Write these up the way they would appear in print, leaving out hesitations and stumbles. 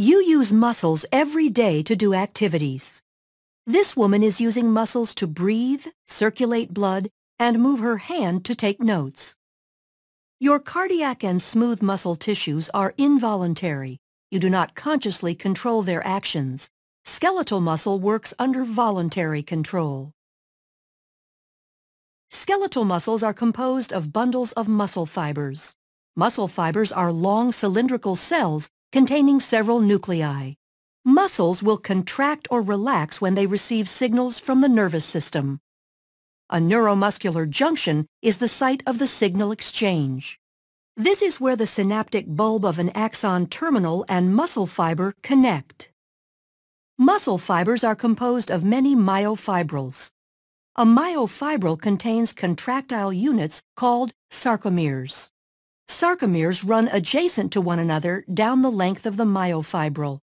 You use muscles every day to do activities. This woman is using muscles to breathe, circulate blood, and move her hand to take notes. Your cardiac and smooth muscle tissues are involuntary. You do not consciously control their actions. Skeletal muscle works under voluntary control. Skeletal muscles are composed of bundles of muscle fibers. Muscle fibers are long cylindrical cells containing several nuclei. Muscles will contract or relax when they receive signals from the nervous system. A neuromuscular junction is the site of the signal exchange. This is where the synaptic bulb of an axon terminal and muscle fiber connect. Muscle fibers are composed of many myofibrils. A myofibril contains contractile units called sarcomeres. Sarcomeres run adjacent to one another down the length of the myofibril.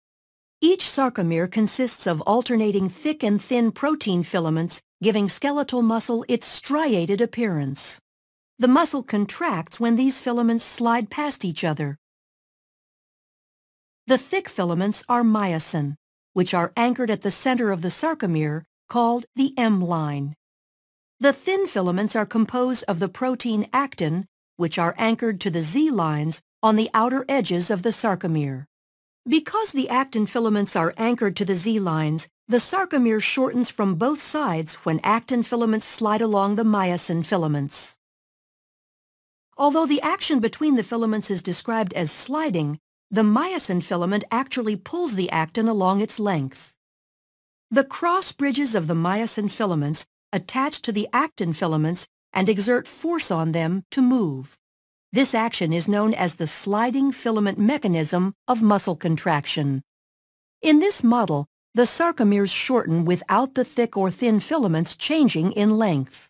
Each sarcomere consists of alternating thick and thin protein filaments, giving skeletal muscle its striated appearance. The muscle contracts when these filaments slide past each other. The thick filaments are myosin, which are anchored at the center of the sarcomere, called the M line. The thin filaments are composed of the protein actin, which are anchored to the Z lines on the outer edges of the sarcomere. Because the actin filaments are anchored to the Z lines, the sarcomere shortens from both sides when actin filaments slide along the myosin filaments. Although the action between the filaments is described as sliding, the myosin filament actually pulls the actin along its length. The cross bridges of the myosin filaments attach to the actin filaments and exert force on them to move. This action is known as the sliding filament mechanism of muscle contraction. In this model, the sarcomeres shorten without the thick or thin filaments changing in length.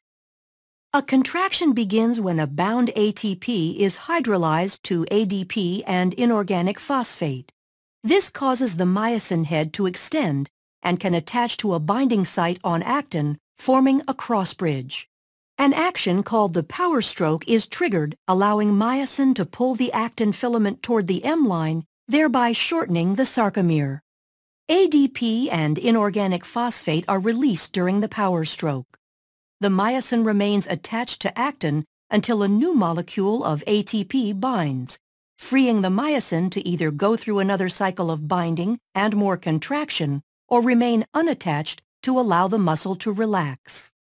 A contraction begins when a bound ATP is hydrolyzed to ADP and inorganic phosphate. This causes the myosin head to extend and can attach to a binding site on actin, forming a cross bridge. An action called the power stroke is triggered, allowing myosin to pull the actin filament toward the M line, thereby shortening the sarcomere. ADP and inorganic phosphate are released during the power stroke. The myosin remains attached to actin until a new molecule of ATP binds, freeing the myosin to either go through another cycle of binding and more contraction or remain unattached to allow the muscle to relax.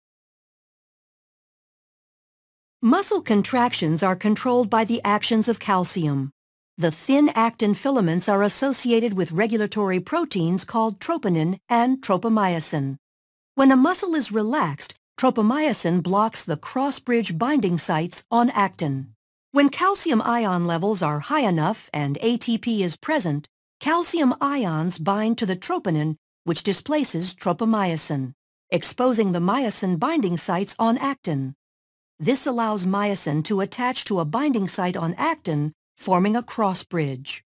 Muscle contractions are controlled by the actions of calcium. The thin actin filaments are associated with regulatory proteins called troponin and tropomyosin. When a muscle is relaxed, tropomyosin blocks the cross-bridge binding sites on actin. When calcium ion levels are high enough and ATP is present, calcium ions bind to the troponin, which displaces tropomyosin, exposing the myosin binding sites on actin. This allows myosin to attach to a binding site on actin, forming a cross bridge.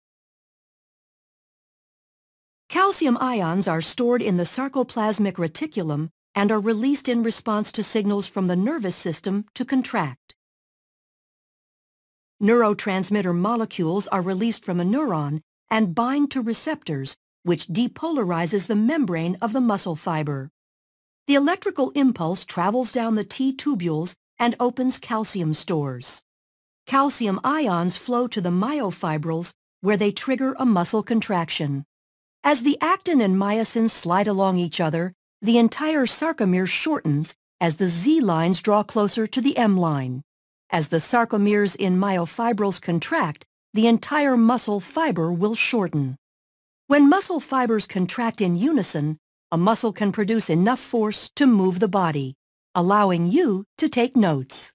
Calcium ions are stored in the sarcoplasmic reticulum and are released in response to signals from the nervous system to contract. Neurotransmitter molecules are released from a neuron and bind to receptors, which depolarizes the membrane of the muscle fiber. The electrical impulse travels down the T-tubules and opens calcium stores. Calcium ions flow to the myofibrils, where they trigger a muscle contraction. As the actin and myosin slide along each other, the entire sarcomere shortens as the Z lines draw closer to the M line. As the sarcomeres in myofibrils contract, the entire muscle fiber will shorten. When muscle fibers contract in unison, a muscle can produce enough force to move the body, allowing you to take notes.